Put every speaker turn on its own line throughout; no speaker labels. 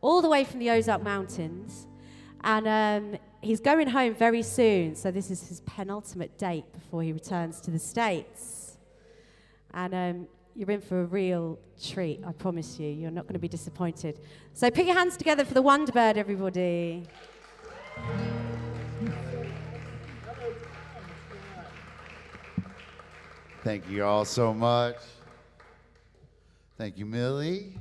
all the way from the Ozark Mountains. And he's going home very soon, so this is his penultimate date before he returns to the States. And you're in for a real treat, I promise you. You're not going to be disappointed. So put your hands together for the Wanderbird, everybody.
Thank you all so much. Thank you, Millie.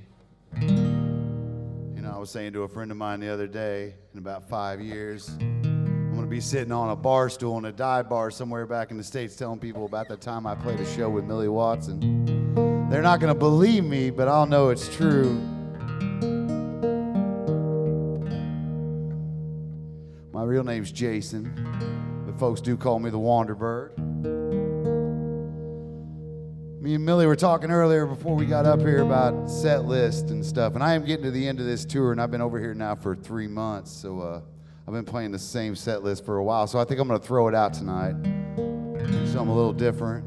You know, I was saying to a friend of mine the other day, in about 5 years, I'm going to be sitting on a bar stool in a dive bar somewhere back in the States telling people about the time I played a show with Millie Waton. They're not going to believe me, but I'll know it's true. My real name's Jason, but folks do call me the Wanderbird. Me and Millie were talking earlier before we got up here about set list and stuff, and I am getting to the end of this tour, and I've been over here now for 3 months, so I've been playing the same set list for a while, so I think I'm going to throw it out tonight. Do something a little different.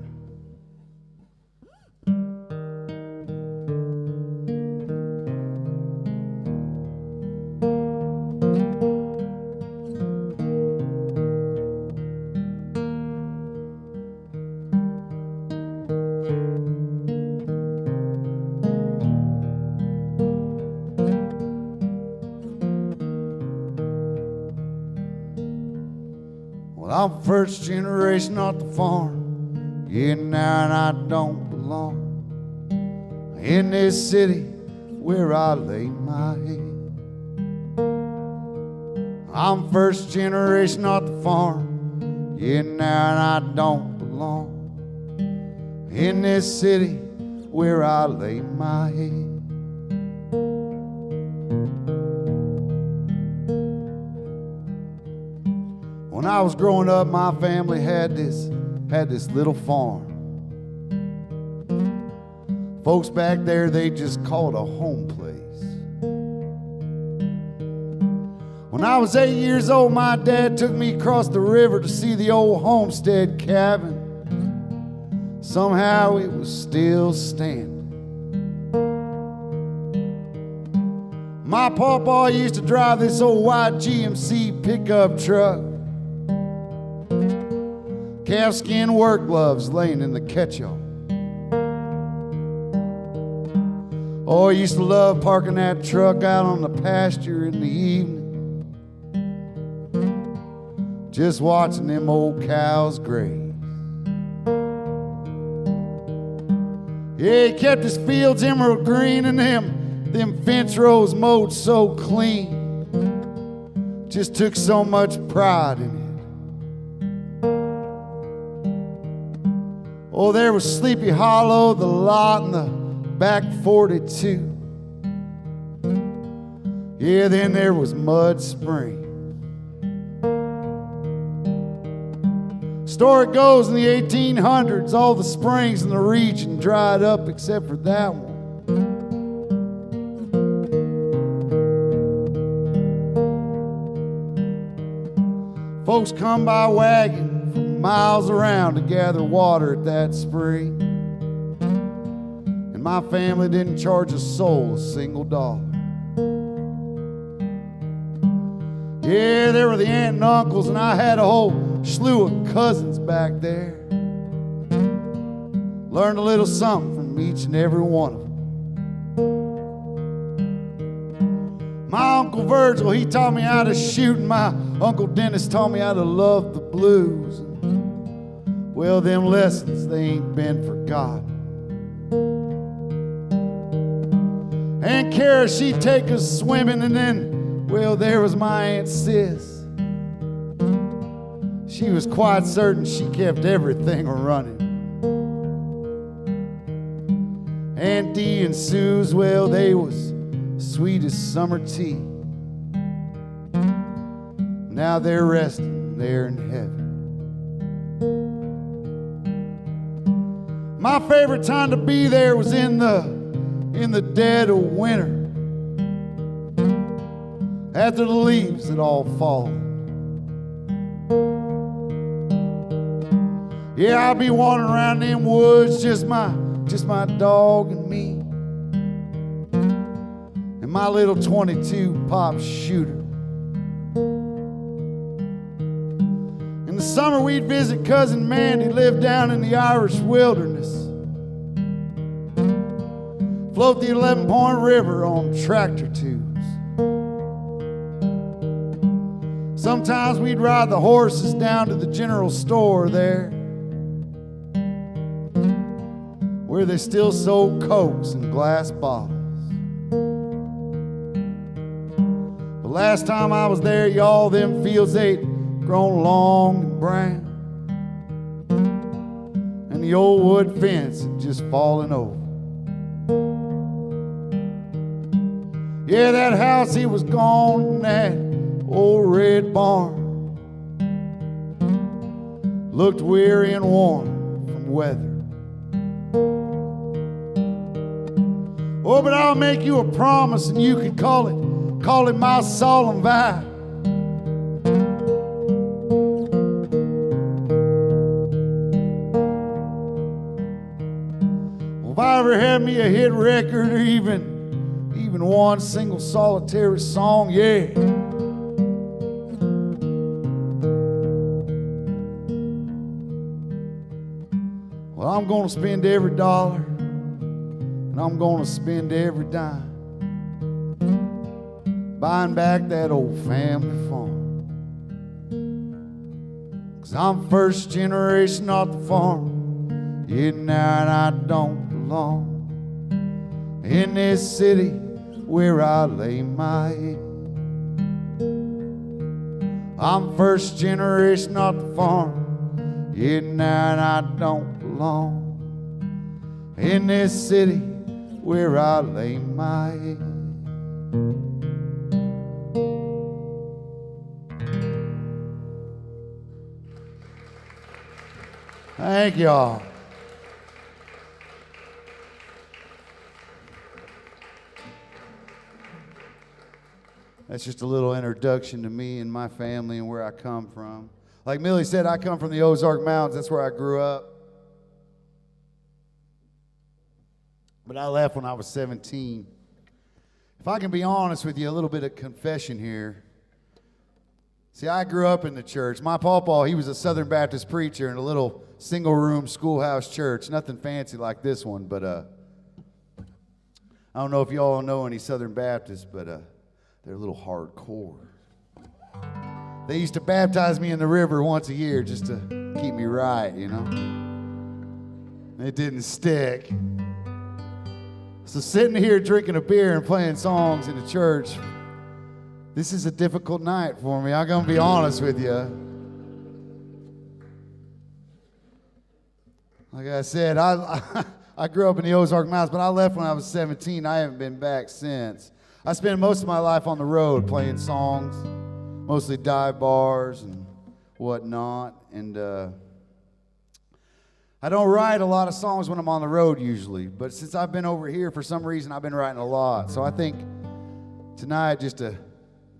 Well, I'm first generation off the farm, yeah, now and I don't belong in this city where I lay my head. I'm first generation off the farm, yeah, now and I don't belong in this city where I lay my head. When I was growing up, my family had this little farm. Folks back there, they just call it a home place. When I was 8 years old, my dad took me across the river to see the old homestead cabin. Somehow it was still standing. My pawpaw used to drive this old white GMC pickup truck. Calfskin work gloves laying in the catch-all. Oh, I used to love parking that truck out on the pasture in the evening, just watching them old cows graze. Yeah, he kept his fields emerald green and them fence rows mowed so clean. Just took so much pride in it. Oh, there was Sleepy Hollow, the lot in the back 42. Yeah, then there was Mud Spring. Story goes in the 1800s, all the springs in the region dried up except for that one. Folks come by wagon from miles around to gather water at that spring. And my family didn't charge a soul a single dollar. Yeah, there were the aunt and uncles, and I had a whole slew of cousins back there. Learned a little something from each and every one of them. My Uncle Virgil, he taught me how to shoot, and my Uncle Dennis taught me how to love the blues. And, well, them lessons, they ain't been forgotten. Aunt Kara, she'd take us swimming, and then, well, there was my Aunt Sis. She was quite certain she kept everything running. Aunt Dee and Sue's, well, they was sweet as summer tea. Now they're resting there in heaven. My favorite time to be there was in the dead of winter, after the leaves had all fallen. Yeah, I'll be wandering around them woods, just my dog and me. And my little 22 pop shooter. In the summer we'd visit cousin Mandy, lived down in the Irish wilderness. Float the 11-point river on tractor tubes. Sometimes we'd ride the horses down to the general store there, where they still sold Cokes in glass bottles. But last time I was there, y'all, them fields ain't grown long and brown, and the old wood fence had just fallen over. Yeah, that house, it was gone, and that old red barn looked weary and worn from weather. Oh, but I'll make you a promise, and you can call it my solemn vow. Well, if I ever had me a hit record or even one single solitary song, yeah, well, I'm gonna spend every dollar, and I'm gonna spend every dime buying back that old family farm. 'Cause I'm first generation off the farm, yeah, now and I don't belong in this city where I lay my head. I'm first generation off the farm, yeah, now and I don't belong in this city where I lay my head. Thank y'all. That's just a little introduction to me and my family and where I come from. Like Millie said, I come from the Ozark Mountains. That's where I grew up. But I left when I was 17. If I can be honest with you, a little bit of confession here. See, I grew up in the church. My pawpaw, he was a Southern Baptist preacher in a little single-room schoolhouse church. Nothing fancy like this one, but I don't know if you all know any Southern Baptists, but they're a little hardcore. They used to baptize me in the river once a year just to keep me right, you know. It didn't stick. So sitting here drinking a beer and playing songs in the church, this is a difficult night for me. I'm going to be honest with you. Like I said, I grew up in the Ozark Mountains, but I left when I was 17. I haven't been back since. I spent most of my life on the road playing songs, mostly dive bars and whatnot. And I don't write a lot of songs when I'm on the road usually, but since I've been over here, for some reason, I've been writing a lot. So I think tonight, just to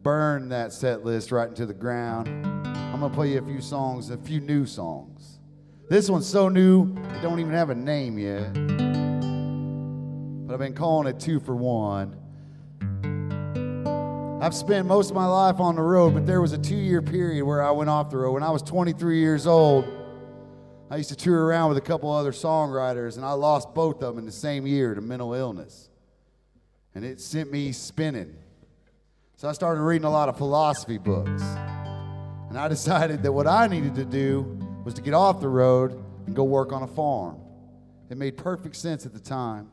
burn that set list right into the ground, I'm going to play you a few songs, a few new songs. This one's so new, it don't even have a name yet. But I've been calling it 2 for 1. I've spent most of my life on the road, but there was a 2-year period where I went off the road. When I was 23 years old, I used to tour around with a couple other songwriters, and I lost both of them in the same year to mental illness. And it sent me spinning. So I started reading a lot of philosophy books. And I decided that what I needed to do was to get off the road and go work on a farm. It made perfect sense at the time.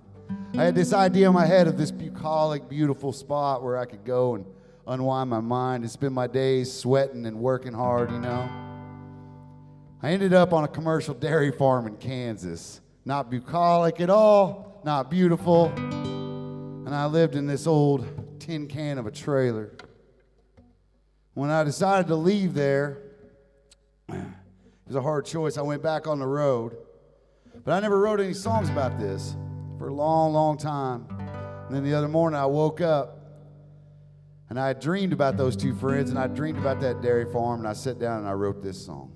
I had this idea in my head of this bucolic, beautiful spot where I could go and unwind my mind and spend my days sweating and working hard, you know. I ended up on a commercial dairy farm in Kansas. Not bucolic at all, not beautiful. And I lived in this old tin can of a trailer. When I decided to leave there, it was a hard choice. I went back on the road. But I never wrote any songs about this for a long, long time. And then the other morning I woke up and I had dreamed about those two friends, and I dreamed about that dairy farm, and I sat down and I wrote this song.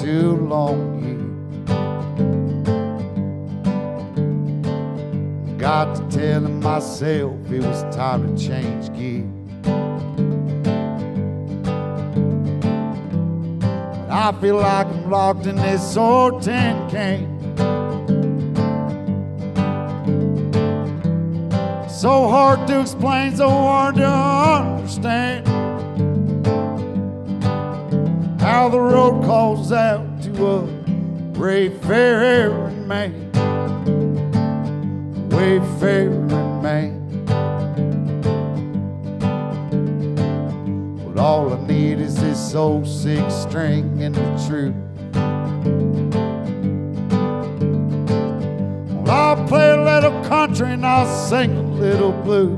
too long years. Got to telling myself it was time to change gears. But I feel like I'm locked in this old tin can. So hard to explain, so hard to understand how the road calls out to a wayfaring man, wayfaring man. But all I need is this old six string and the truth. Well, I'll play a little country and I'll sing a little blues.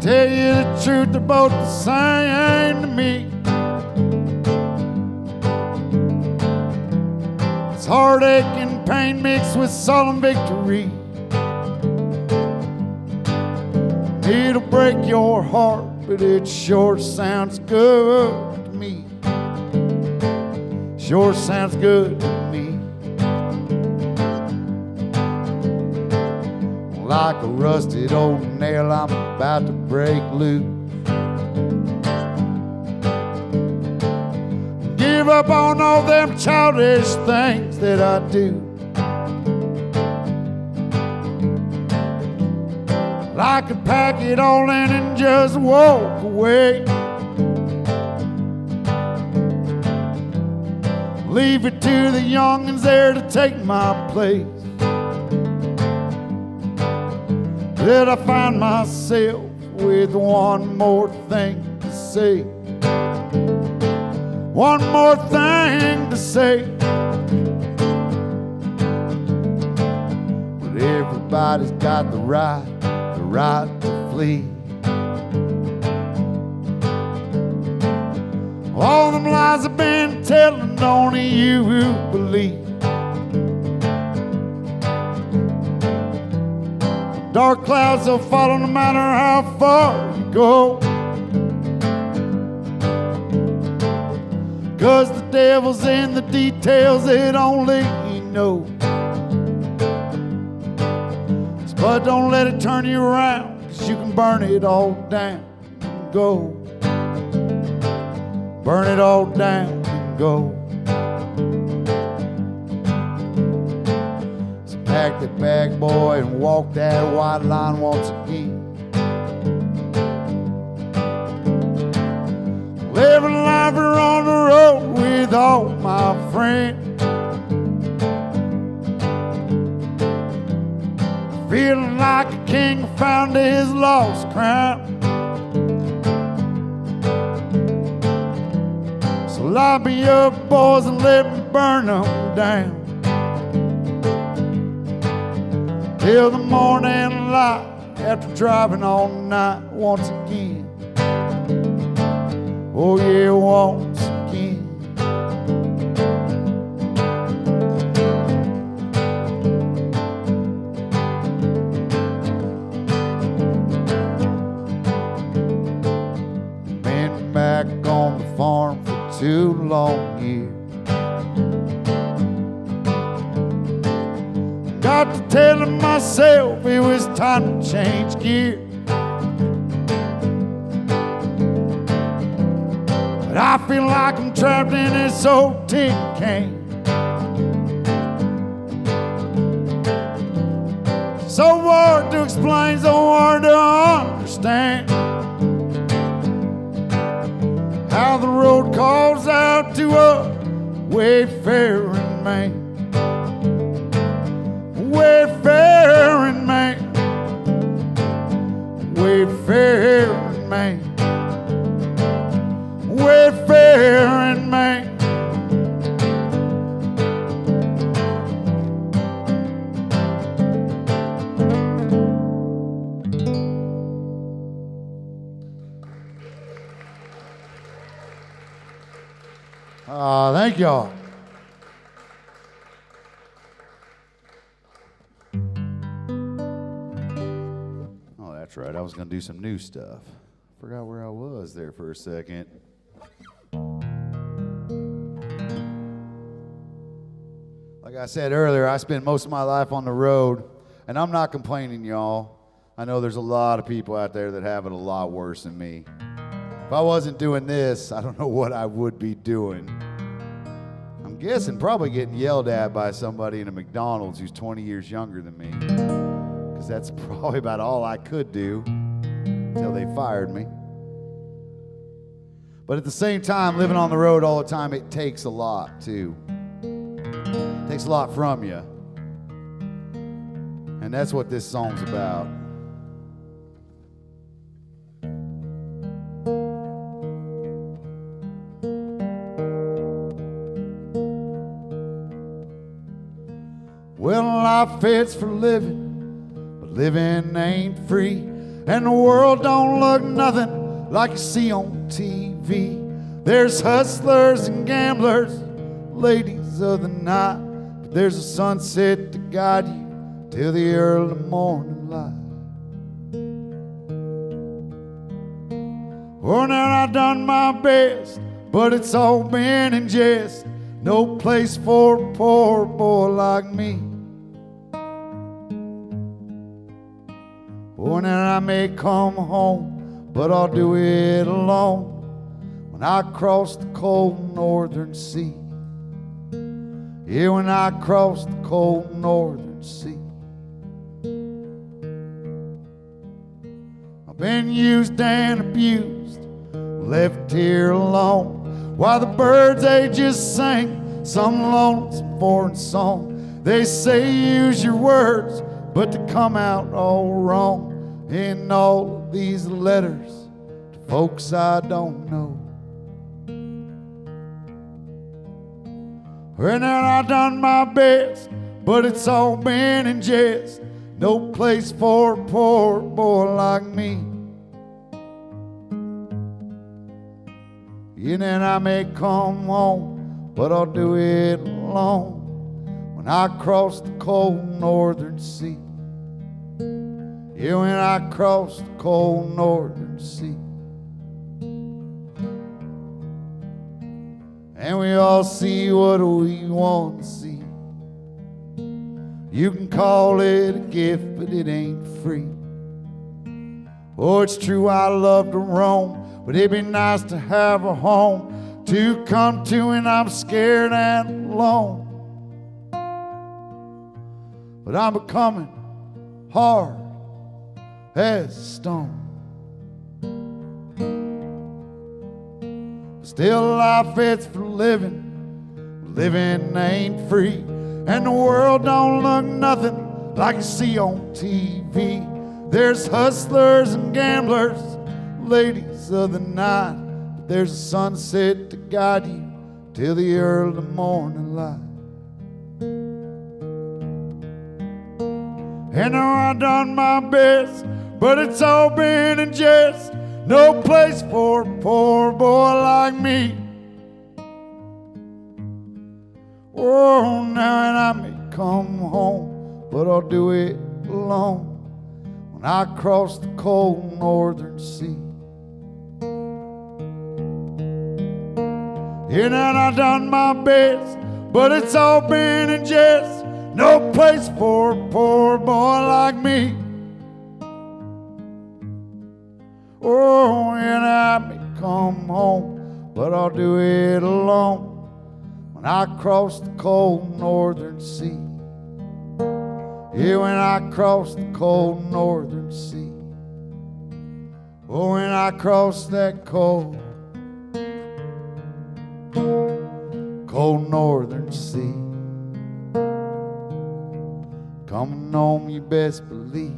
Tell you the truth, they're both the same to me. It's heartache and pain mixed with solemn victory. It'll break your heart, but it sure sounds good to me. Sure sounds good to me. Like a rusted old nail, I'm about to break loose. Give up on all them childish things that I do. I could pack it all in and just walk away. Leave it to the youngins there to take my place. That I find myself with one more thing to say. One more thing to say. But everybody's got the right to flee. All them lies I've been telling, only you who believe. Dark clouds will follow no matter how far you go. 'Cause the devil's in the details that only he knows. But don't let it turn you around, 'cause you can burn it all down and go. Burn it all down and go. So pack that bag, boy, and walk that white line once again. Living life here on the road with all my friends. Feeling like a king found his lost crown. So light me up, boys, and let me burn them down. Till the morning light after driving all night once again. Oh yeah, once again. Back on the farm for too long years. Got to telling myself it was time to change gear. But I feel like I'm trapped in this old tin can. So hard to explain, so hard to understand how the road calls out to a wayfaring man. Wayfaring man. Wayfaring man. Wayfaring man. Thank y'all. Oh, that's right. I was going to do some new stuff. Forgot where I was there for a second. Like I said earlier, I spend most of my life on the road, and I'm not complaining, y'all. I know there's a lot of people out there that have it a lot worse than me. If I wasn't doing this, I don't know what I would be doing. I'm guessing probably getting yelled at by somebody in a McDonald's who's 20 years younger than me, because that's probably about all I could do until they fired me. But at the same time, living on the road all the time, it takes a lot, too. It takes a lot from you. And that's what this song's about. Well, life it's for living, but living ain't free. And the world don't look nothing like you see on TV. There's hustlers and gamblers, ladies of the night, but there's a sunset to guide you till the early morning light. Oh, now I've done my best, but it's all been in jest. No place for a poor boy like me. Oh, now I may come home, but I'll do it alone when I cross the cold northern sea. Yeah, when I cross the cold northern sea. I've been used and abused, left here alone, while the birds, they just sing some lonesome foreign song. They say use your words, but to come out all wrong in all of these letters to folks I don't know. And I've done my best, but it's all been in jest. No place for a poor boy like me. And then I may come home, but I'll do it alone when I cross the cold northern sea. Yeah, when I cross the cold northern sea. And we all see what we want to see. You can call it a gift, but it ain't free. Oh, it's true I love to roam, but it'd be nice to have a home to come to, and I'm scared and alone. But I'm becoming hard as a stone. Still life it's for living, living ain't free. And the world don't look nothing like you see on TV. There's hustlers and gamblers, ladies of the night, but there's a sunset to guide you till the early morning light. And I've done my best, but it's all been in jest. No place for a poor boy like me. Oh, now and I may come home, but I'll do it alone when I cross the cold northern sea. And I've done my best, but it's all been in jest. No place for a poor boy like me. Oh, and I may come home, but I'll do it alone when I cross the cold northern sea. Yeah, when I cross the cold northern sea. Oh, when I cross that cold northern sea. Coming home, you best believe.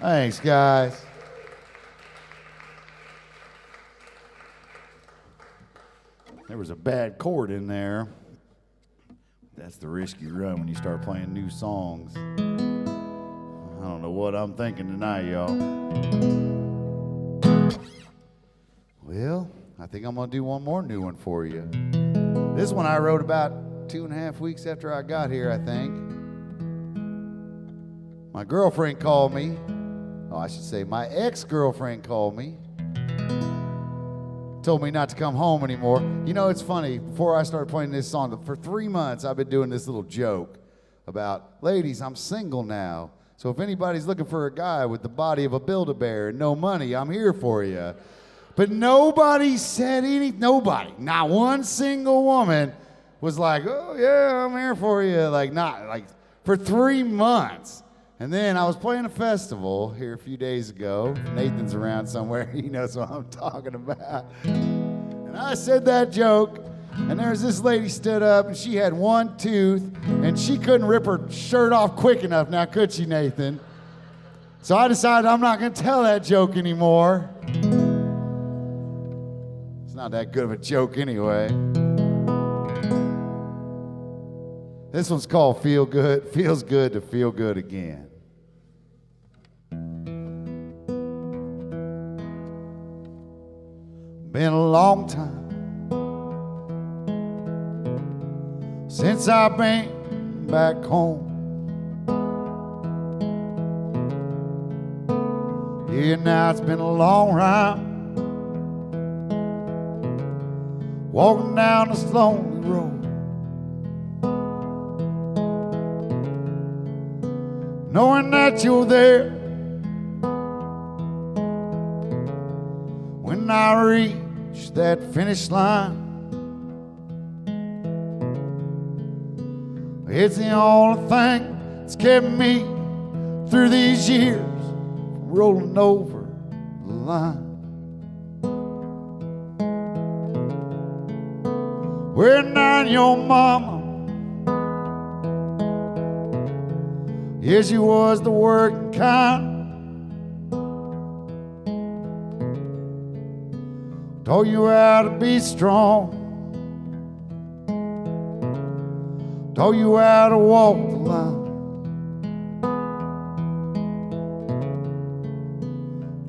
Thanks, guys. There was a bad chord in there. That's the risk you run when you start playing new songs. I don't know what I'm thinking tonight, y'all. Well, I think I'm going to do one more new one for you. This one I wrote about 2.5 weeks after I got here, I think. My girlfriend called me. Oh, I should say my ex-girlfriend called me. Told me not to come home anymore. You know, it's funny. Before I started playing this song, for 3 months, I've been doing this little joke about, ladies, I'm single now. So if anybody's looking for a guy with the body of a Build-A-Bear and no money, I'm here for you. But nobody said anything. Nobody. Not one single woman was like, oh, yeah, I'm here for you. Like for 3 months. And then I was playing a festival here a few days ago. Nathan's around somewhere. He knows what I'm talking about. And I said that joke, and there's this lady stood up, and she had one tooth, and she couldn't rip her shirt off quick enough now, could she, Nathan? So I decided I'm not going to tell that joke anymore. It's not that good of a joke anyway. This one's called Feel Good. Feels good to feel good again. Been a long time since I've been back home. Yeah, now it's been a long ride, walking down this lonely road. Knowing that you're there when I reach that finish line. It's the only thing that's kept me through these years from rolling over the line. We're not your mama. Yeah, she was the working kind. Told you how to be strong. Told you how to walk the line.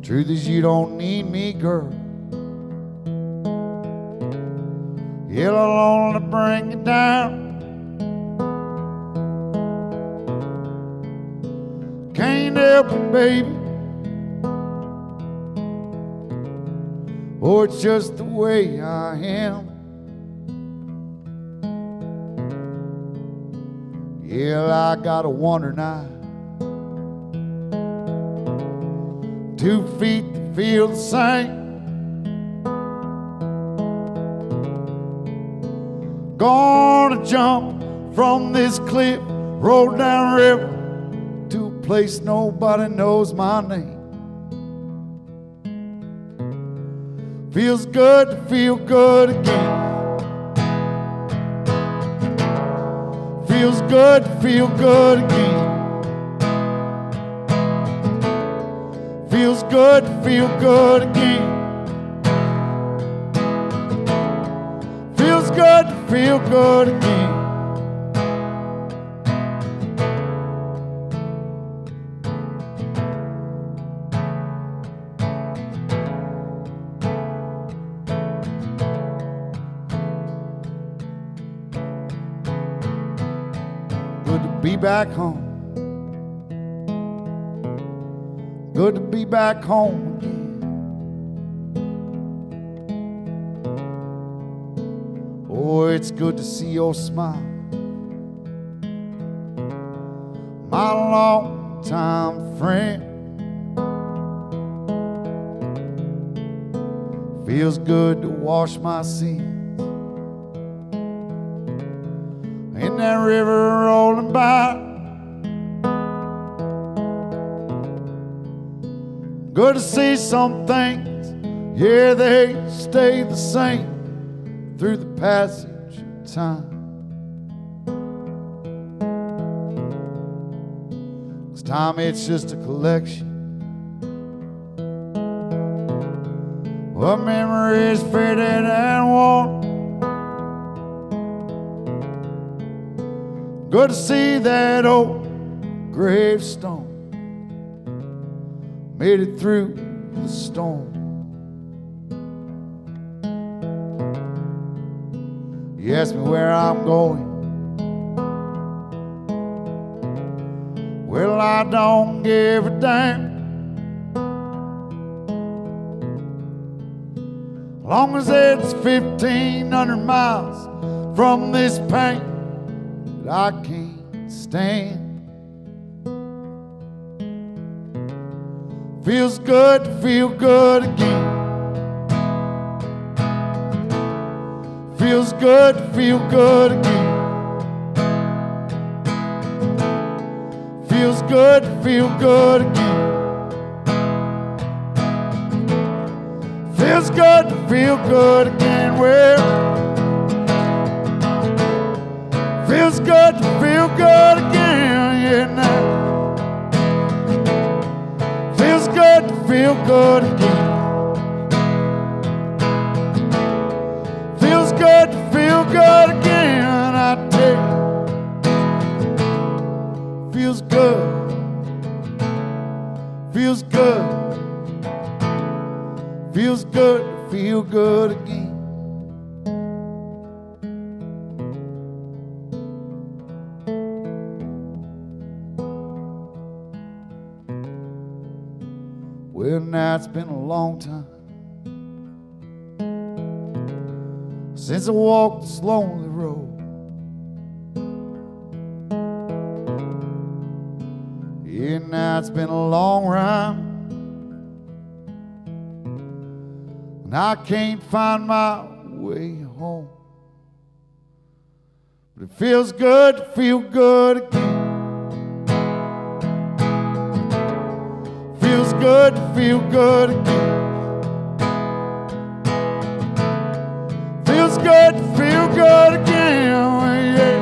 Truth is, you don't need me, girl. It'll only bring you down. Can't help it, baby. Oh, it's just the way I am. Yeah, I got a wandering eye, 2 feet that feel the same. Gonna jump from this cliff, roll down river to a place nobody knows my name. Feels good to feel good again. Feels good to feel good again. Feels good to feel good again. Feels good to feel good again. Good to be back home. Good to be back home again. Oh, it's good to see your smile, my long-time friend. Feels good to wash my sins in that river rolling by. Good to see some things, yeah, they stay the same through the passage of time. 'Cause time, it's just a collection of memories faded and worn. Good to see that old gravestone made it through the storm. You ask me where I'm going. Well, I don't give a damn. Long as it's 1,500 miles from this pain that I can't stand. Feels good to feel good again. Feels good to feel good again. Feels good to feel good again. Feels good to feel good again. Well, feels good to feel good again. Yeah, now. Feels good to feel good again. Feels good to feel good again. I tell you, feels good. Feels good. Feels good to feel good again. Well, now it's been a long time since I walked this lonely road. Yeah, now it's been a long ride, and I can't find my way home. But it feels good to feel good again. Feels good to feel good again. Feels good to feel good again. Yeah.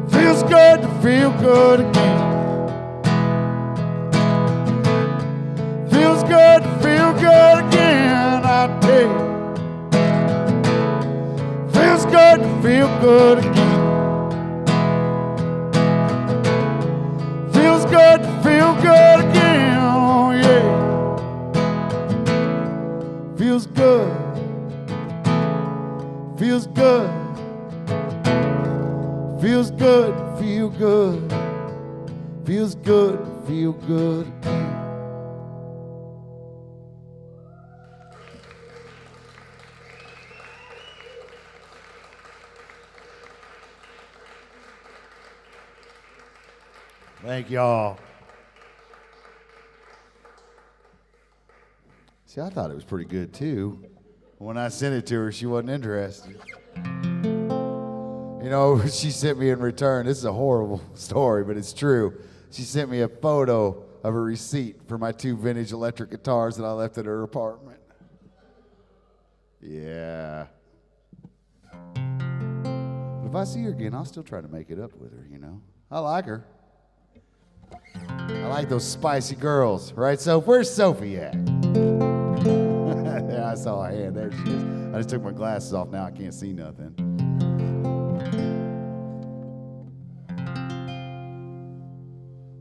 Feels good to feel good again. Feels good to feel good again. I tell you. Feels good to feel good again. Feels good to feel good again. Oh, yeah. Feels good. Feels good. Feels good to feel good. Feels good to feel good again. Thank y'all. See, I thought it was pretty good too. When I sent it to her, she wasn't interested. You know, she sent me in return. This is a horrible story, but it's true. She sent me a photo of a receipt for my 2 vintage electric guitars that I left at her apartment. Yeah. But if I see her again, I'll still try to make it up with her, you know. I like her. I like those spicy girls, right? So where's Sophie at? Yeah, I saw her hand. There she is. I just took my glasses off. Now I can't see nothing.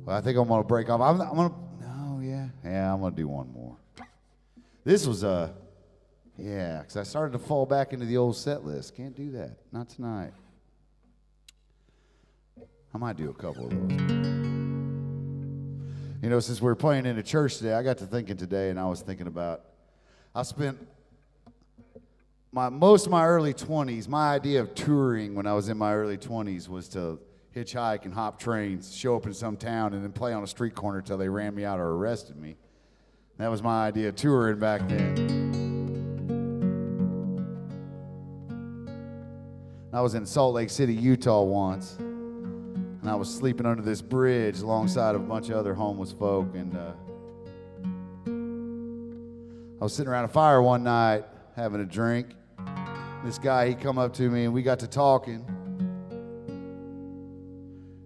Well, I think I'm gonna break off. I'm gonna. No, yeah, I'm gonna do one more. This was because I started to fall back into the old set list. Can't do that. Not tonight. I might do a couple of those. You know, since we're playing in a church today, I got to thinking today, and I was thinking about, I spent most of my early 20s, my idea of touring when I was in my early 20s was to hitchhike and hop trains, show up in some town, and then play on a street corner till they ran me out or arrested me. That was my idea of touring back then. I was in Salt Lake City, Utah once. And I was sleeping under this bridge alongside of a bunch of other homeless folk. And I was sitting around a fire one night having a drink. This guy, he come up to me and we got to talking.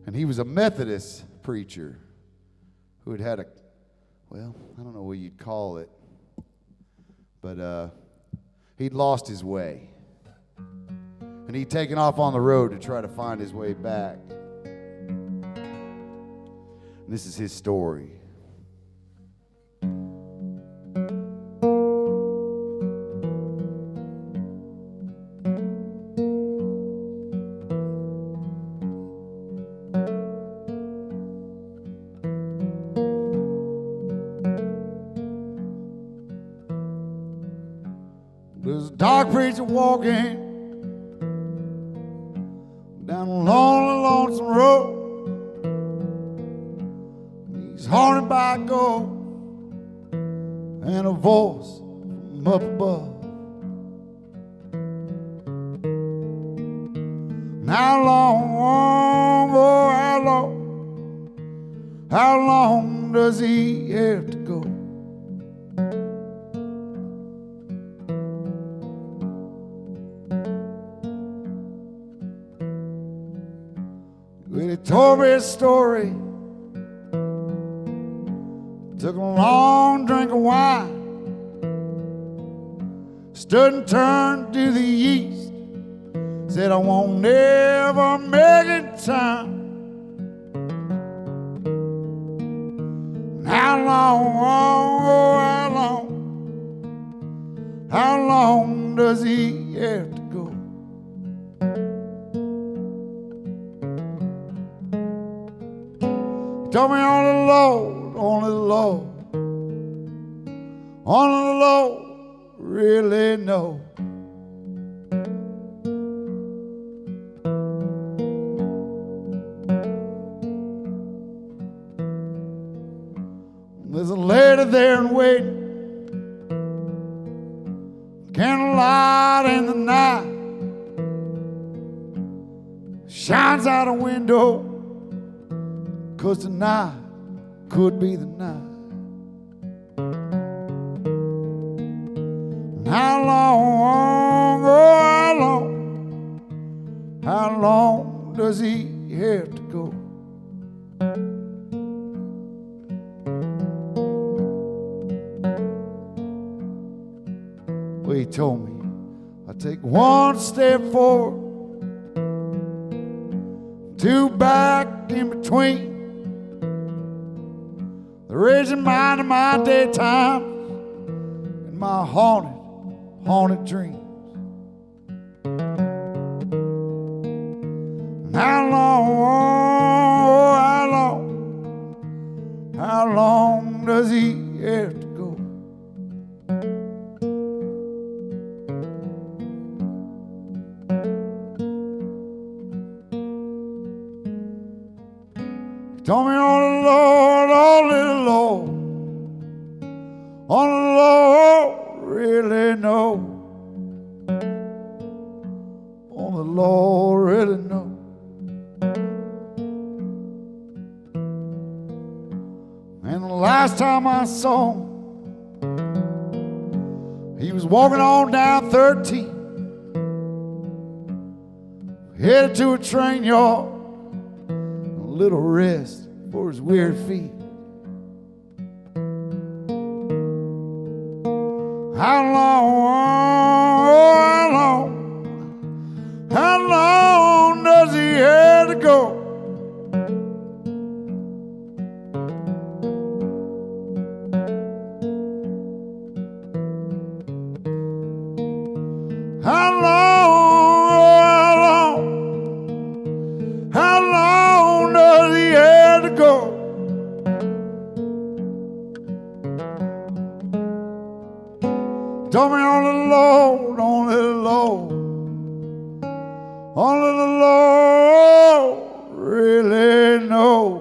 And he was a Methodist preacher who had I don't know what you'd call it. But he'd lost his way. And he'd taken off on the road to try to find his way back. This is his story. dark preacher walking down a lonely, lonesome road. He's haunted by a ghost and a voice from up above. How long, oh, how long does he have to go? Well, he told me his story, took a long drink of wine, stood and turned to the east, said, I won't never make it in time. How long, oh, how long does he have to go? He told me on the Lord, only the Lord, only the Lord really knows. There's a lady there and waiting, candlelight in the night, shines out a window, 'cause tonight could be the night. How long, oh, how long does he have to go? Well, he told me, I take one step forward, two back in between. The raging mind of my daytime and my haunted dreams. How long does he have to go? He told me on the Lord, only the Lord, only the Lord really know. Only the Lord really know. And the last time I saw him, he was walking on down 13, headed to a train yard, a little rest for his weary feet. How long does he have to go? How long does he have to go? Told me on the Lord, only the Lord, only the Lord really knows.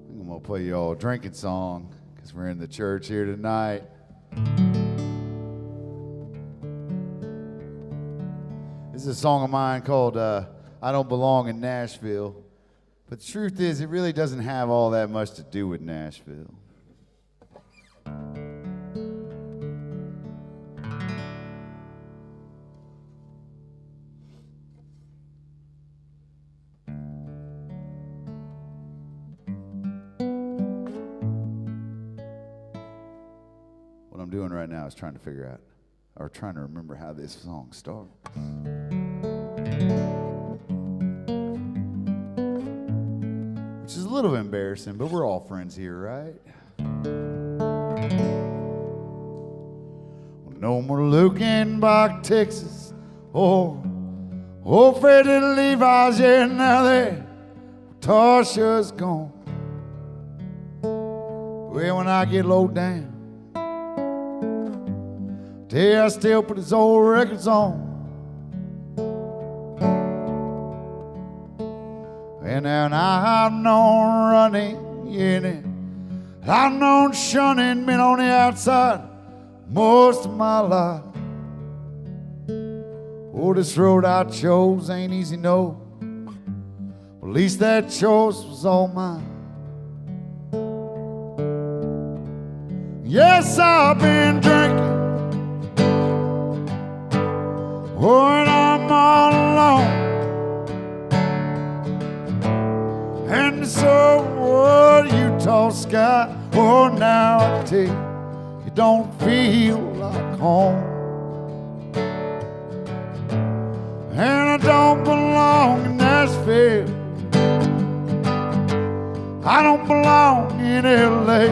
I'm gonna play y'all a drinking song because we're in the church here tonight. This is a song of mine called I Don't Belong in Nashville. But the truth is, it really doesn't have all that much to do with Nashville. What I'm doing right now is trying to figure out, or trying to remember how this song starts. Which is a little embarrassing, but we're all friends here, right? No more looking back, Texas. Oh, afraid to leave us, yeah, now that Tasha's gone. Well, when I get low down, I still put his old records on. And then I've known running in it, I've known shunning, been on the outside most of my life. Oh, this road I chose ain't easy, no. Well, at least that choice was all mine. Yes, I've been drinking when I'm all alone. And so what, Utah sky, oh, now I tell you, you don't feel like home. And I don't belong in Nashville, I don't belong in L.A.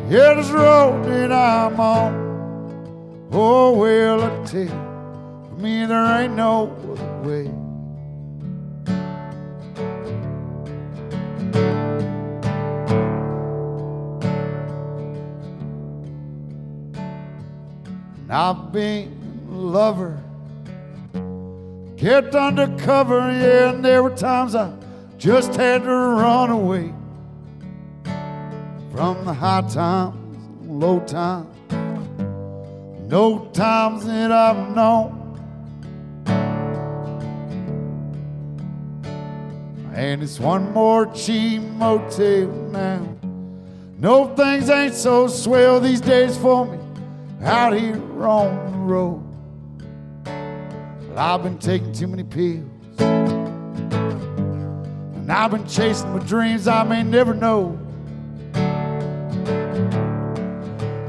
Yeah, this road that I'm on, oh, well, I tell you, for me there ain't no other way. I've been a lover, kept undercover, yeah, and there were times I just had to run away from the high times, low times, no times that I've known. And it's one more cheap motel now. No, things ain't so swell these days for me out here on the road. Well, I've been taking too many pills, and I've been chasing my dreams I may never know.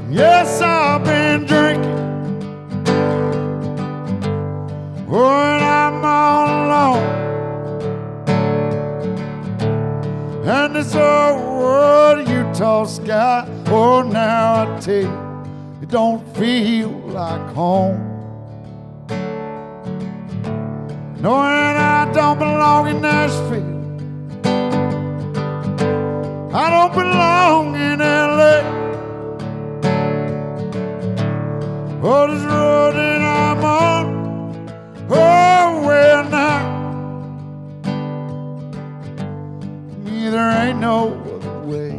Yes, I've been drinking when I'm all alone. And this old world, Utah sky, oh, now I tell you, it don't feel like home. No, and I don't belong in Nashville, I don't belong in L.A. Oh, this road that I'm on, oh, well, now me there ain't no other way.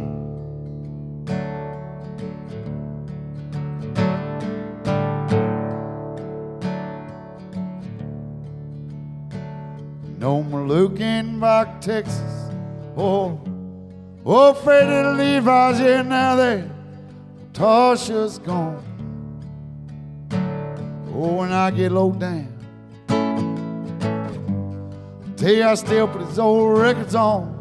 No more looking back, Texas. Oh, afraid to leave us here now that Tasha's gone. Oh, when I get low down, I tell you I still put his old records on.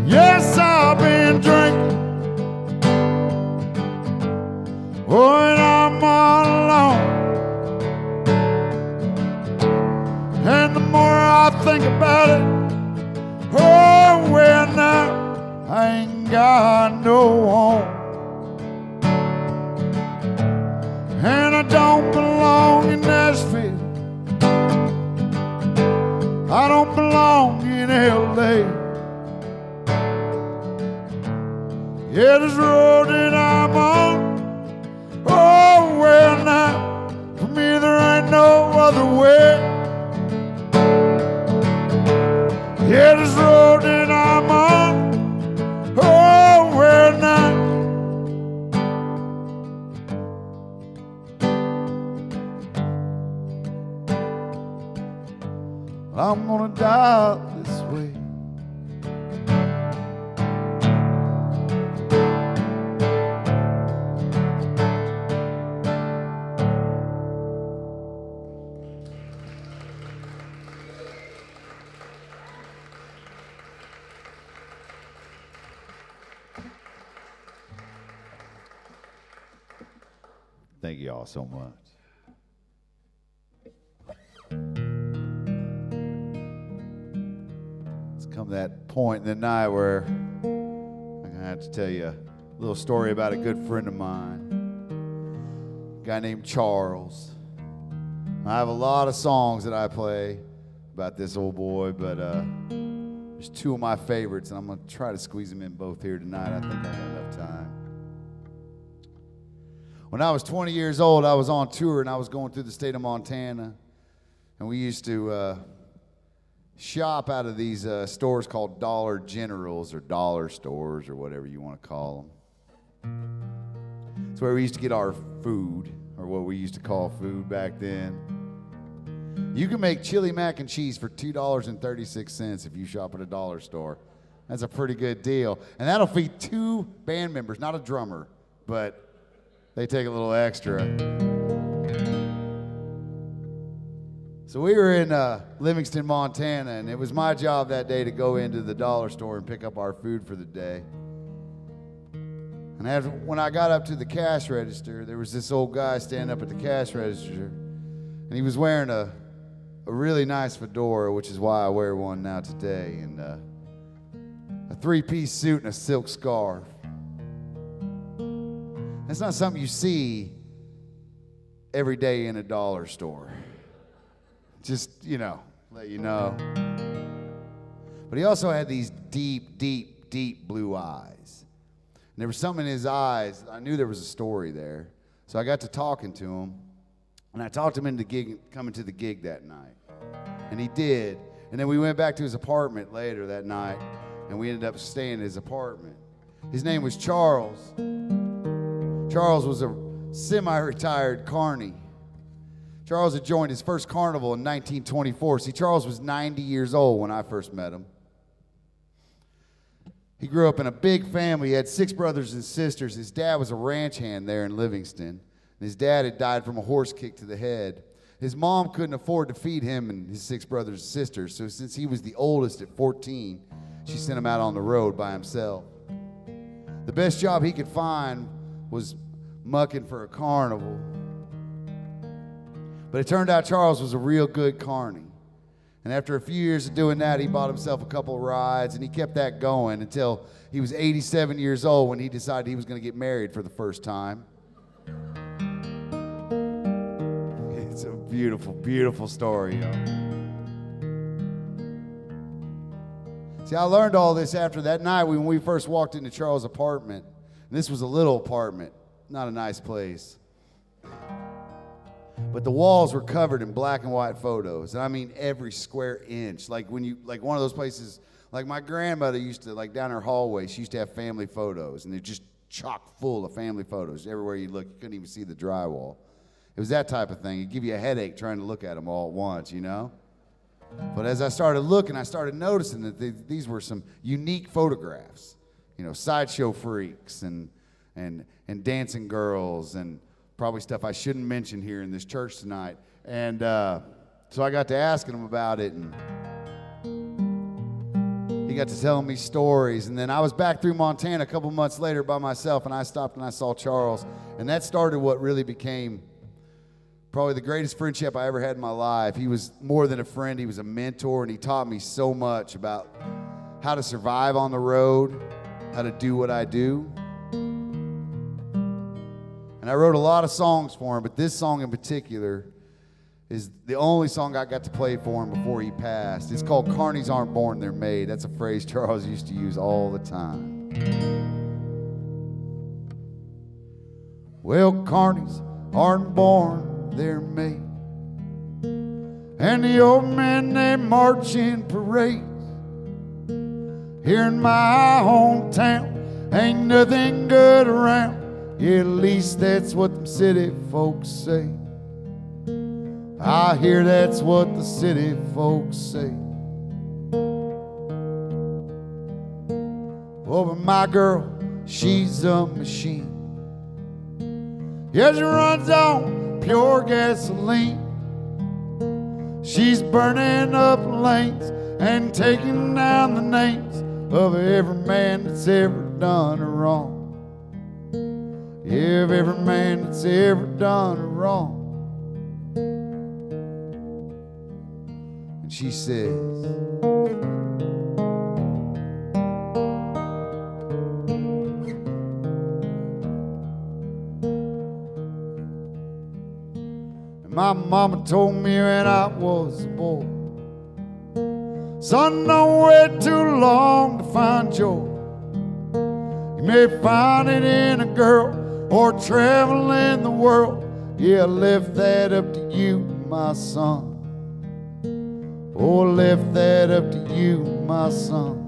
Yes, I've been drinking when I'm all alone. And the more I think about it, oh, well, now I ain't got no home. And I don't belong in Nashville, I don't belong in L.A. Yeah, this road that I'm on, oh, well, now for me there ain't no other way. Yeah, this road that I'm on, oh, well, now I'm gonna die this way. Thank you all so much. come to that point in the night where I'm going to have to tell you a little story about a good friend of mine, a guy named Charles. I have a lot of songs that I play about this old boy, but there's two of my favorites, and I'm going to try to squeeze them in both here tonight. I think I got enough time. When I was 20 years old, I was on tour, and I was going through the state of Montana, and we used to shop out of these stores called Dollar Generals or dollar stores or whatever you want to call them. It's where we used to get our food, or what we used to call food back then. You can make chili mac and cheese for $2.36 if you shop at a dollar store. That's a pretty good deal. And that'll feed 2 band members, not a drummer, but they take a little extra. So we were in Livingston, Montana, and it was my job that day to go into the dollar store and pick up our food for the day. And when I got up to the cash register, there was this old guy standing up at the cash register, and he was wearing a really nice fedora, which is why I wear one now today, and a 3-piece suit and a silk scarf. That's not something you see every day in a dollar store. Just, let you know. But he also had these deep, deep, deep blue eyes. And there was something in his eyes. I knew there was a story there. So I got to talking to him. And I talked him into coming to the gig that night. And he did. And then we went back to his apartment later that night. And we ended up staying in his apartment. His name was Charles. Charles was a semi-retired carny. Charles had joined his first carnival in 1924. See, Charles was 90 years old when I first met him. He grew up in a big family. He had 6 brothers and sisters. His dad was a ranch hand there in Livingston. And his dad had died from a horse kick to the head. His mom couldn't afford to feed him and his 6 brothers and sisters. So since he was the oldest at 14, she sent him out on the road by himself. The best job he could find was mucking for a carnival. But it turned out Charles was a real good carny. And after a few years of doing that, he bought himself a couple of rides, and he kept that going until he was 87 years old when he decided he was going to get married for the first time. It's a beautiful, beautiful story, y'all. See, I learned all this after that night when we first walked into Charles' apartment. And this was a little apartment, not a nice place. But the walls were covered in black and white photos. And I mean every square inch. Like one of those places, like my grandmother used to, like down her hallway, she used to have family photos. And they're just chock full of family photos. Everywhere you look, you couldn't even see the drywall. It was that type of thing. It'd give you a headache trying to look at them all at once, But as I started looking, I started noticing that these were some unique photographs. Sideshow freaks and dancing girls and probably stuff I shouldn't mention here in this church tonight. And so I got to asking him about it, and he got to telling me stories. And then I was back through Montana a couple months later by myself, and I stopped and I saw Charles. And that started what really became probably the greatest friendship I ever had in my life. He was more than a friend. He was a mentor, and he taught me so much about how to survive on the road, how to do what I do. And I wrote a lot of songs for him, but this song in particular is the only song I got to play for him before he passed. It's called "Carnies Aren't Born, They're Made." That's a phrase Charles used to use all the time. Well, carnies aren't born, they're made. And the old men, they march in parades. Here in my hometown, ain't nothing good around. Yeah, at least that's what them city folks say. I hear that's what the city folks say. Oh, but my girl, she's a machine. Yeah, she runs on pure gasoline. She's burning up lanes and taking down the names of every man that's ever done her wrong. Yeah, of every man that's ever done her wrong. And she says, My mama told me when I was a boy, son, don't wait too long to find joy. You may find it in a girl or traveling the world. Yeah, lift that up to you, my son. Oh, lift that up to you, my son.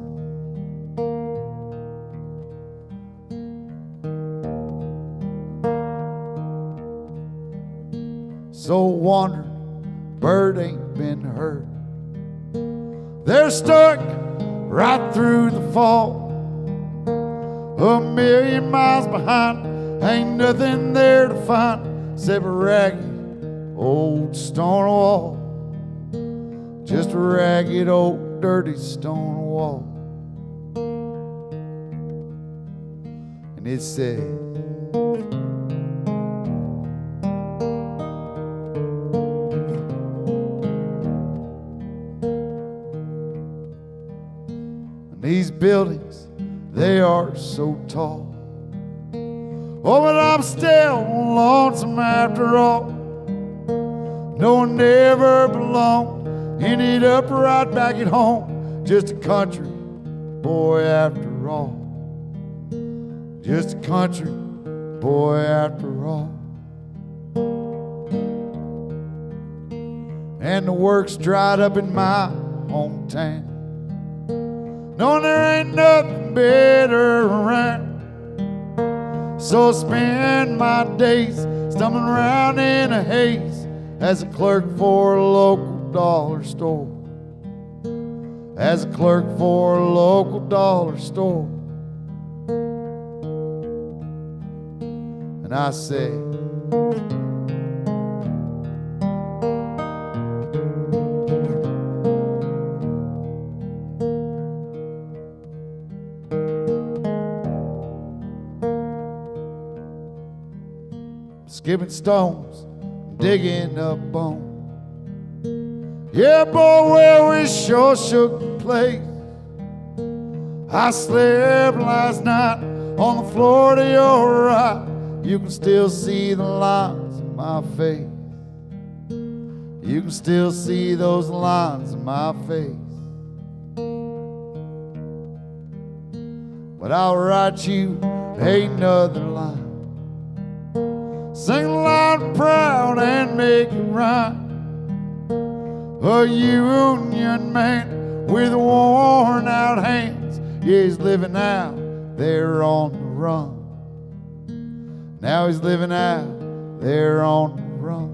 So Wanderbird ain't been hurt. They're stuck right through the fall. A million miles behind, ain't nothing there to find except a ragged old stone wall. Just a ragged old dirty stone wall. And it said, these buildings, they are so tall. Oh, but I'm still lonesome after all. No one ever belonged, ended up right back at home. Just a country boy after all. Just a country boy after all. And the work's dried up in my hometown. No, there ain't nothing better around. So I spend my days stumbling around in a haze as a clerk for a local dollar store. As a clerk for a local dollar store. And I say, skipping stones, digging up bone. Yeah, boy, well, we sure shook the place. I slept last night on the floor to your right. You can still see the lines in my face. You can still see those lines in my face. But I'll write you another line. Sing loud, proud, and make it rhyme. A union man with worn out hands, yeah, he's living out there on the run. Now he's living out there on the run.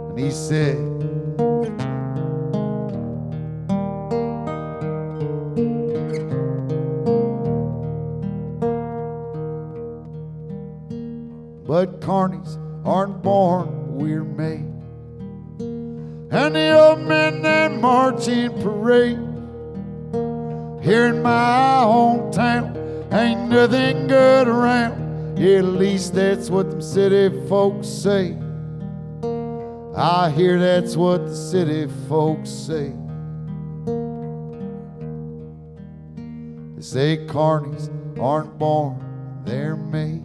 And he said, but carnies aren't born, we're made. And the old men that march in parade here in my hometown ain't nothing good around. Yeah, at least that's what them city folks say. I hear that's what the city folks say. They say carnies aren't born, they're made.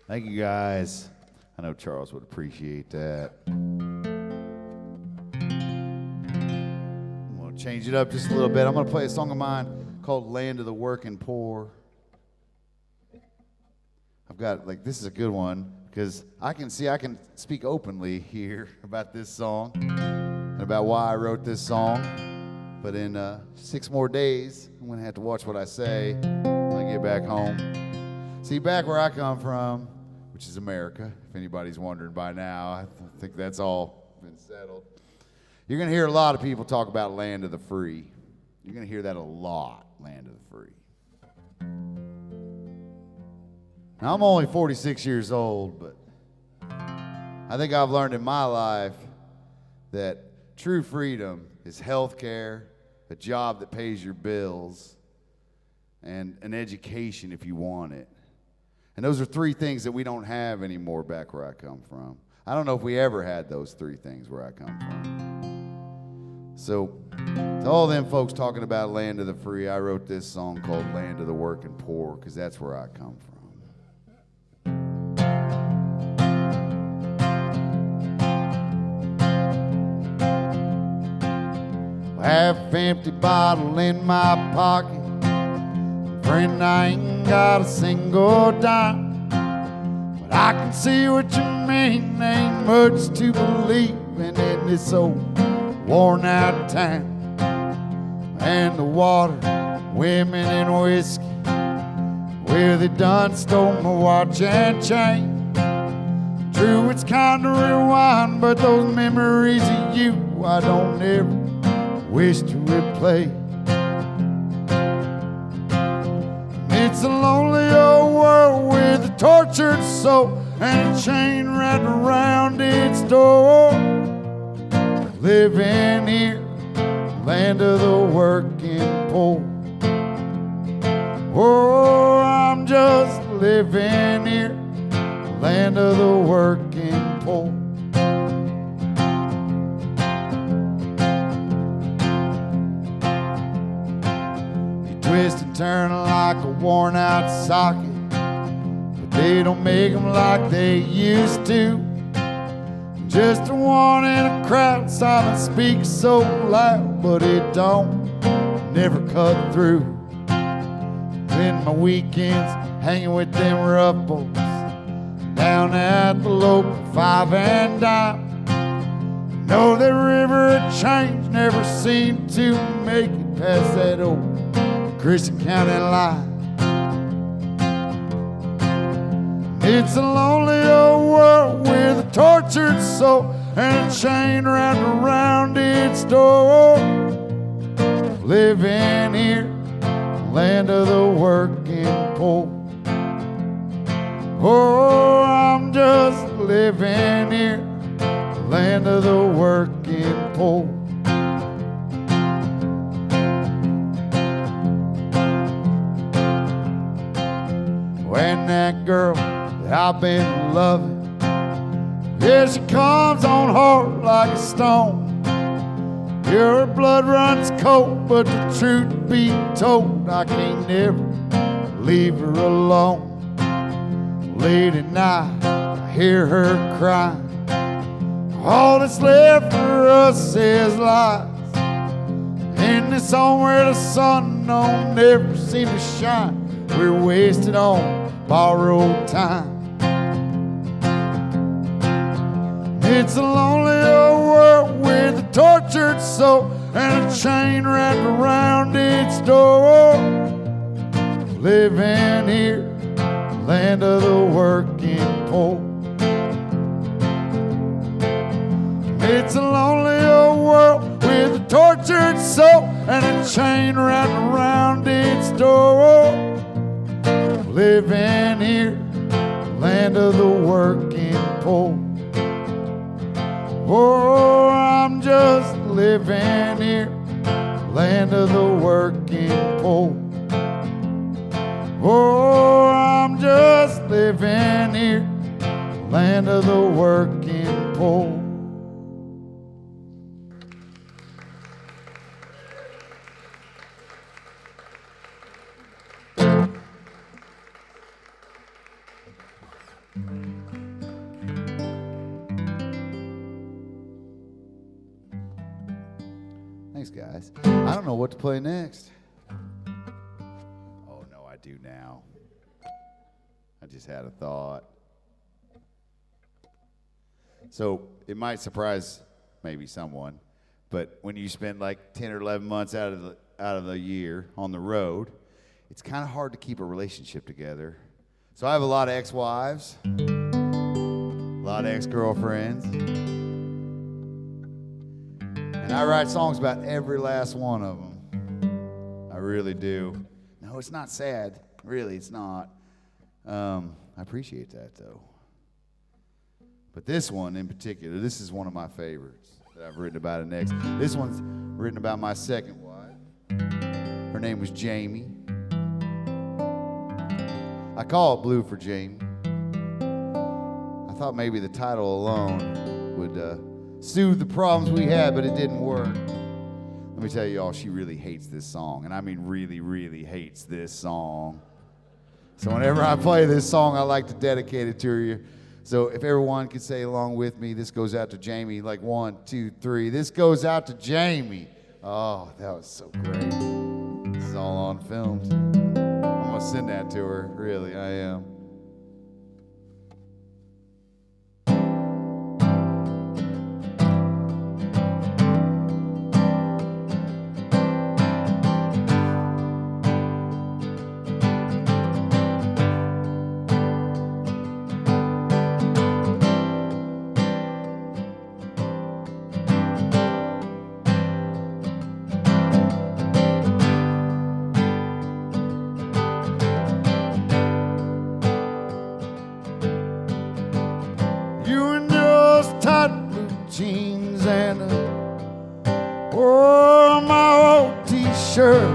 Thank you, guys. I know Charles would appreciate that. I'm going to change it up just a little bit. I'm going to play a song of mine called Land of the Working Poor. I've got, this is a good one because I can speak openly here about this song and about why I wrote this song. But in 6 more days, I'm going to have to watch what I say when I get back home. See, back where I come from, which is America, if anybody's wondering by now. I think that's all been settled. You're going to hear a lot of people talk about land of the free. You're going to hear that a lot, land of the free. Now, I'm only 46 years old, but I think I've learned in my life that true freedom is health care, a job that pays your bills, and an education if you want it. And those are three things that we don't have anymore back where I come from. I don't know if we ever had those three things where I come from. So, to all them folks talking about land of the free, I wrote this song called Land of the Working Poor, because that's where I come from. Half-empty bottle in my pocket. Friend, I ain't got a single dime, but I can see what you mean. Ain't much to believe in this old worn-out town. And the water, women, and whiskey, where they done stole my watch and chain. True, it's kind of rewind, but those memories of you I don't ever wish to replay. It's a lonely old world with a tortured soul and a chain wrapped around its door. Living here, land of the working poor. Oh, I'm just living here, land of the working poor. Twist and turn like a worn out socket, but they don't make them like they used to. Just a one in a crowd, silence speaks so loud, but it don't never cut through. Spend my weekends hanging with them rough boys down at the local 5 and dime. Know that river of change never seemed to make it past that old Christian County line. It's a lonely old world with a tortured soul and a chain wrapped around its door. Living here, land of the working poor. Oh, I'm just living here, land of the working poor. When that girl that I've been loving, yeah, she comes on hard like a stone. Your blood runs cold, but the truth be told, I can't never leave her alone. Late at night, I hear her crying. All that's left for us is lies. In this home where the sun don't never seem to shine, we're wasted on borrowed time. It's a lonely old world with a tortured soul and a chain wrapped around its door. Living here, land of the working poor. It's a lonely old world with a tortured soul and a chain wrapped around its door. Living here, land of the working poor. Oh, I'm just living here, land of the working poor. Oh, I'm just living here, land of the working poor. Thanks, guys. I don't know what to play next. Oh, no, I do now. I just had a thought. So it might surprise maybe someone, but when you spend like 10 or 11 months out of the year on the road, it's kind of hard to keep a relationship together. So I have a lot of ex-wives, a lot of ex-girlfriends, and I write songs about every last one of them. I really do. No, it's not sad. Really, it's not. I appreciate that, though. But this one in particular, this is one of my favorites that I've written about it next. This one's written about my second wife. Her name was Jamie. I call it Blue for Jamie. I thought maybe the title alone would soothe the problems we had, but it didn't work. Let me tell you all, she really hates this song, and I mean really, really hates this song. So whenever I play this song, I like to dedicate it to her. So if everyone could say along with me, this goes out to Jamie, like 1, 2, 3. This goes out to Jamie. Oh, that was so great. This is all on film. I'm going to send that to her. Really, I am. Jeans and my old t-shirt.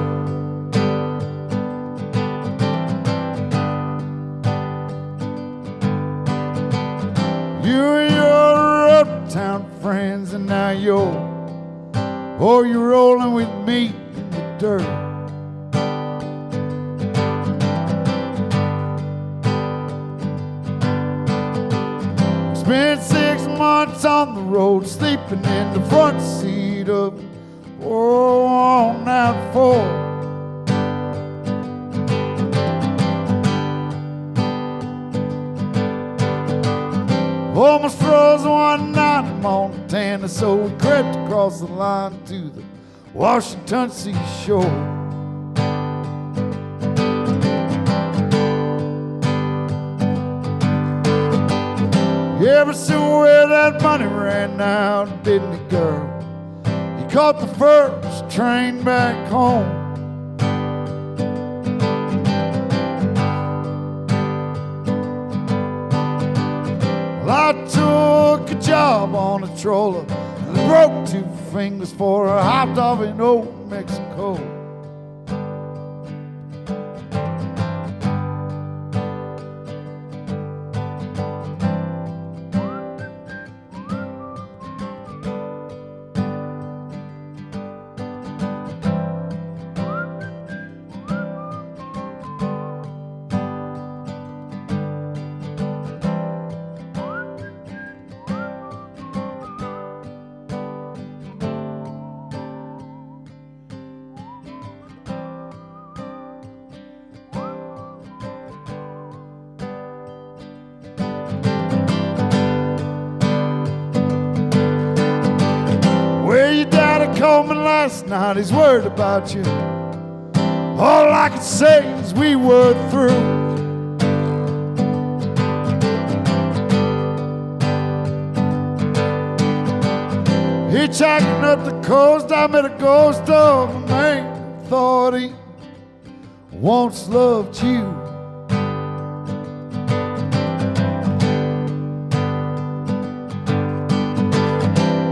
You and your uptown friends, and now you're rolling with me in the dirt. Spent 6 months on the road, sleeping in the front seat of on out Ford. Almost froze one night in Montana, so we crept across the line to the Washington seashore. Yeah, but soon where that money ran out, didn't it, girl? He caught the first train back home. Well, I took a job on a trawler and broke 2 fingers before I hopped off in old Mexico. Well, your daddy called me last night, he's worried about you. All I can say is we were through. Hitchhiking up the coast, I met a ghost of a man who thought he once loved you.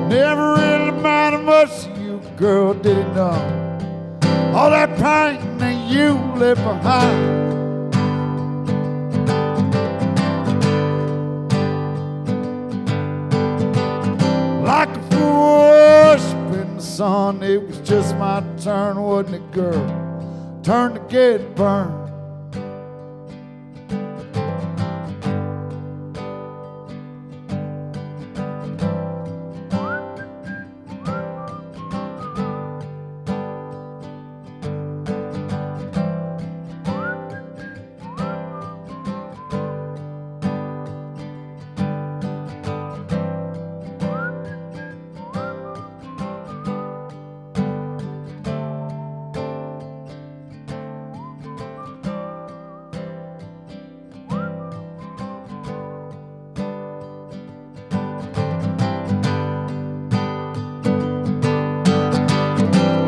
Never really mattered much to you, girl, did it not? All that pain that you left behind. Like a fool in the sun, it was just my turn, wasn't it, girl? Turn to get burned.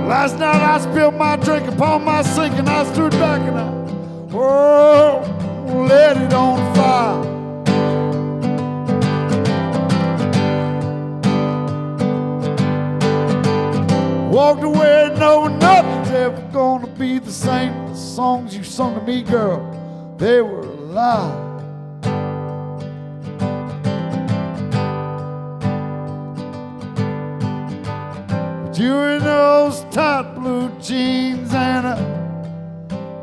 Last night I spilled my drink upon my sink and I stood back and I let it on fire. Walked away knowing nothing's ever gonna be the same. The songs you sung to me, girl, they were lie. But you in those tight blue jeans and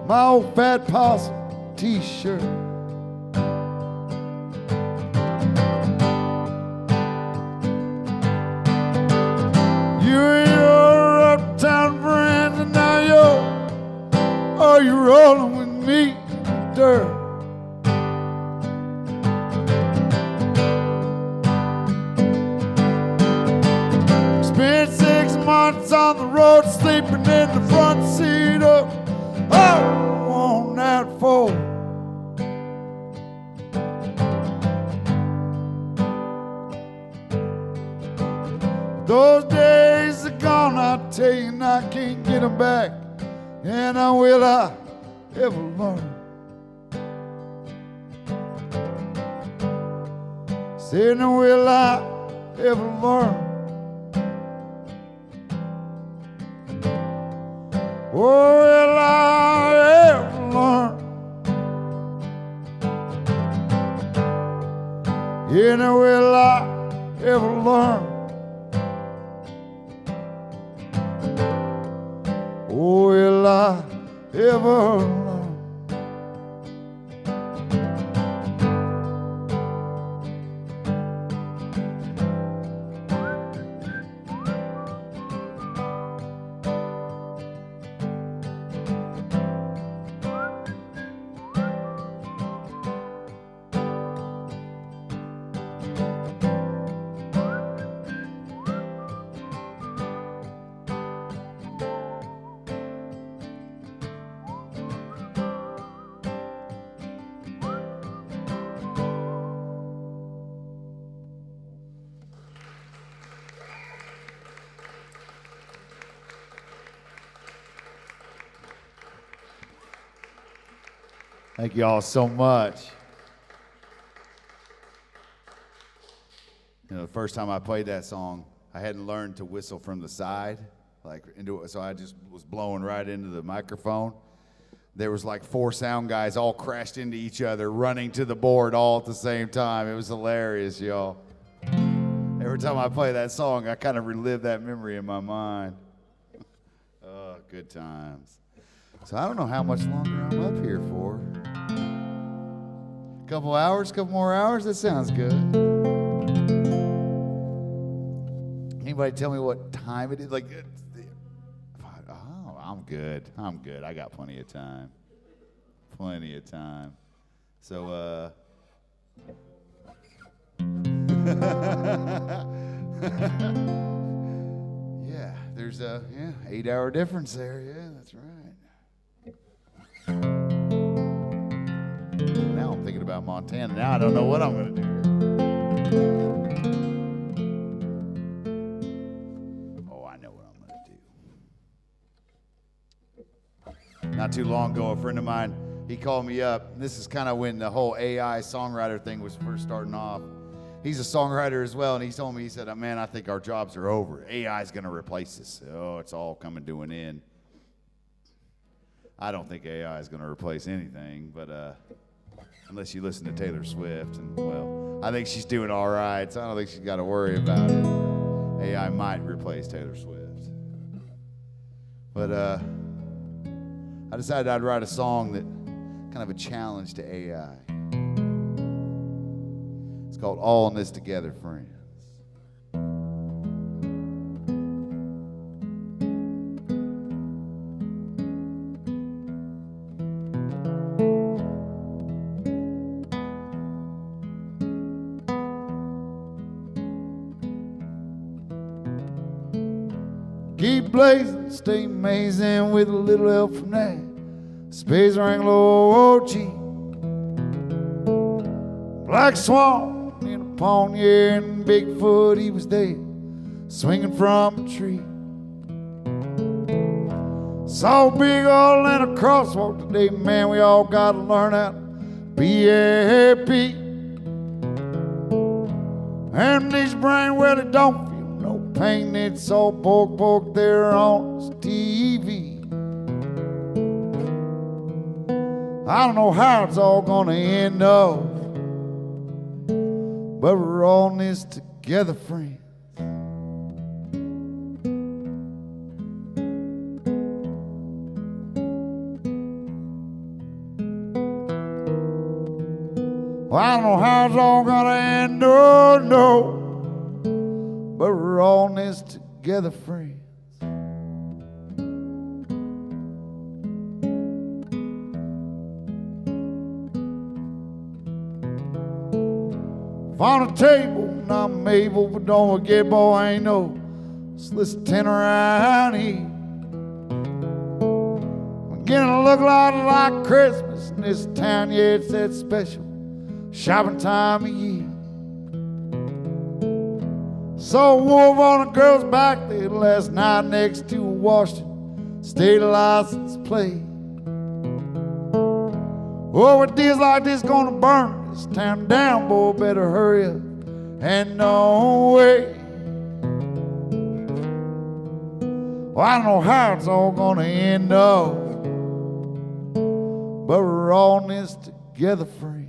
my old Fat Possum t-shirt. You're your uptown friend, and now you're rolling with me in the dirt. Spent 6 months on the road, sleeping in the front seat of on that Ford. Those days are gone, I tell you, and I can't get them back. And will I ever learn? Said, now will I ever learn? Oh, will I ever learn? Yeah, now will I ever learn? Oh, will I ever learn? Thank you all so much. You know, the first time I played that song, I hadn't learned to whistle from the side, so I just was blowing right into the microphone. There was like 4 sound guys all crashed into each other, running to the board all at the same time. It was hilarious, y'all. Every time I play that song, I kind of relive that memory in my mind. Oh, good times. So I don't know how much longer I'm up here for. Couple more hours? That sounds good. Anybody tell me what time it is? Oh, I'm good. I got plenty of time. So, yeah, there's a 8-hour difference there. Yeah, that's right. Now I'm thinking about Montana. Now I don't know what I'm going to do. Oh, I know what I'm going to do. Not too long ago, a friend of mine, he called me up. This is kind of when the whole AI songwriter thing was first starting off. He's a songwriter as well, and he told me, he said, man, I think our jobs are over. AI is going to replace us. Oh, it's all coming to an end. I don't think AI is going to replace anything, but unless you listen to Taylor Swift, and well, I think she's doing all right, so I don't think she's got to worry about it. AI might replace Taylor Swift. But I decided I'd write a song that kind of a challenge to AI. It's called All in This Together, Friends. Keep blazing, stay amazing with a little help from that Space Wrangler OG. Black Swan in a pond, yeah, and Bigfoot, he was there, swinging from a tree. Saw a big old and a crosswalk today, man, we all gotta learn how to be happy. And these brain, well, it don't feel no pain, it's all poke there on this TV. I don't know how it's all gonna end up, but we're all in this together, friends. Well, I don't know how it's all gonna end, no, but we're all in this together, friends. On the table, and I'm able, but don't forget, boy, I ain't no soliciting around here. We're getting to look a lot like Christmas in this town, yeah, it's that special shopping time of year. Saw a wolf on a girl's back there last night next to a Washington state license plate. Oh, with deals like this gonna burn this town down, boy, better hurry up and no way. Well, I don't know how it's all gonna end up, but we're all in this together, friends.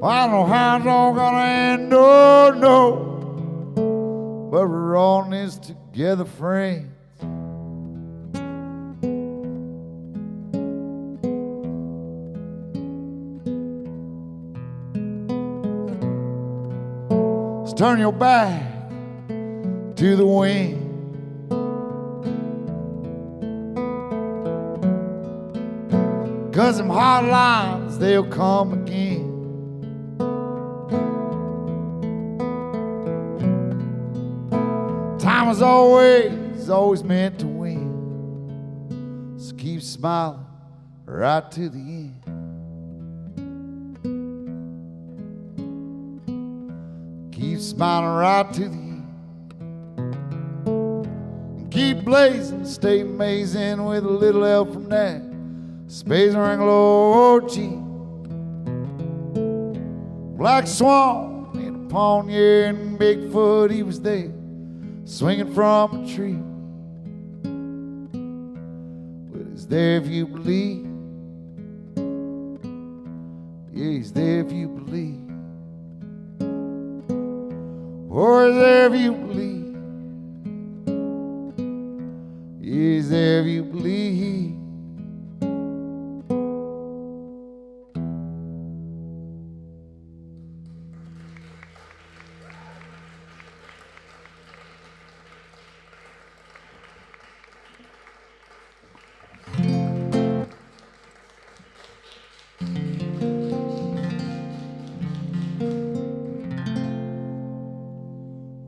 Well, I don't know how it's all gonna end, no, but we're all in this together, friends. Let's turn your back to the wind. 'Cause them hard lines, they'll come again. Time was always meant to win. So keep smiling right to the end. Keep smiling right to the end. And keep blazing, stay amazing with a little help from that Space Wrangler G. Black Swan in a pond, yeah, and Bigfoot, he was there, swinging from a tree. But he's there if you believe. Yeah, he's there if you believe. Or he's there if you believe. Yeah, he's there if you believe.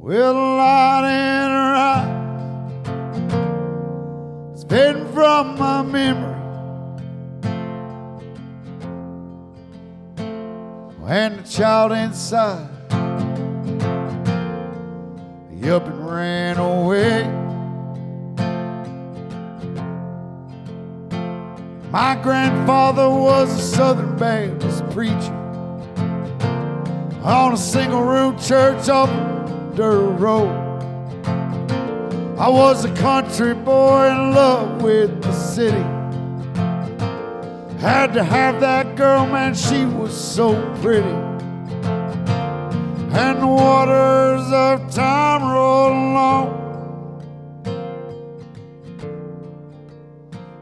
With a light in her eyes, it's fading from my memory. And the child inside, he up and ran away. My grandfather was a Southern Baptist preacher on a single-room church off dirt road. I was a country boy in love with the city. Had to have that girl, man, she was so pretty. And the waters of time roll along,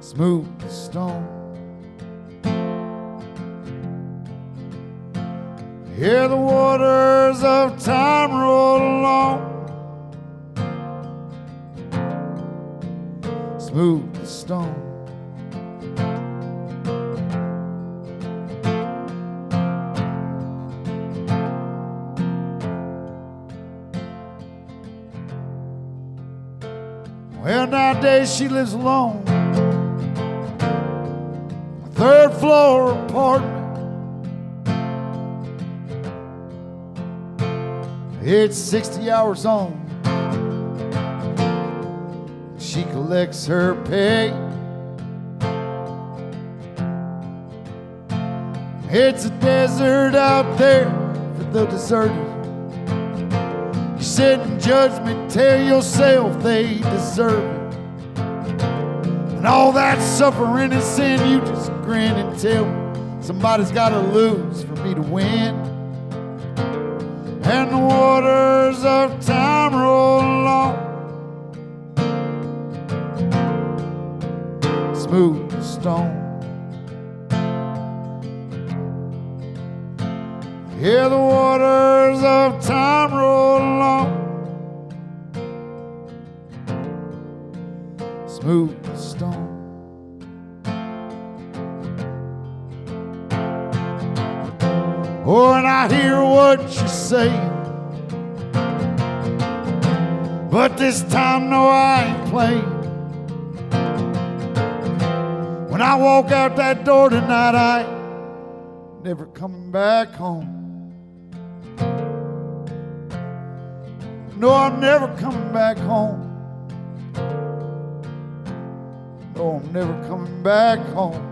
smooth as stone. Hear the waters of time roll along, smooth as stone. Well, nowadays she lives alone, a third floor apartment. It's 60 hours on. She collects her pay. It's a desert out there for the deserted. sit in judgment, tell yourself they deserve it. And all that suffering and sin, you just grin and tell me somebody's got to lose for me to win. And the waters of time roll along, smooth as stone. Yeah, the waters of time roll along, smooth as stone. Oh, and I hear what you're saying, but this time, no, I ain't playing. When I walk out that door tonight, I ain't never coming back home. No, I'm never coming back home. No, I'm never coming back home.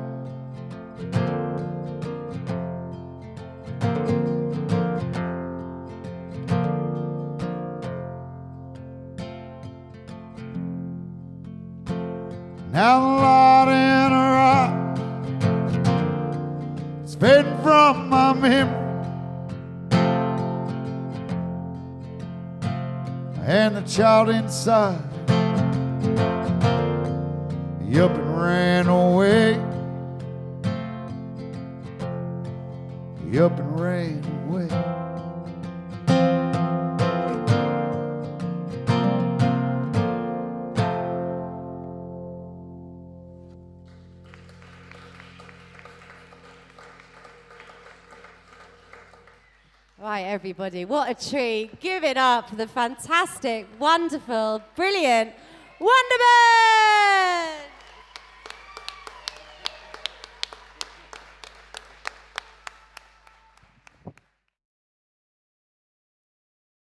Now the light in her eye, it's fading from my memory, and the child inside, he up and ran away. He up and ran away.
Right, everybody, what a treat. Give it up for the fantastic, wonderful, brilliant Wanderbird!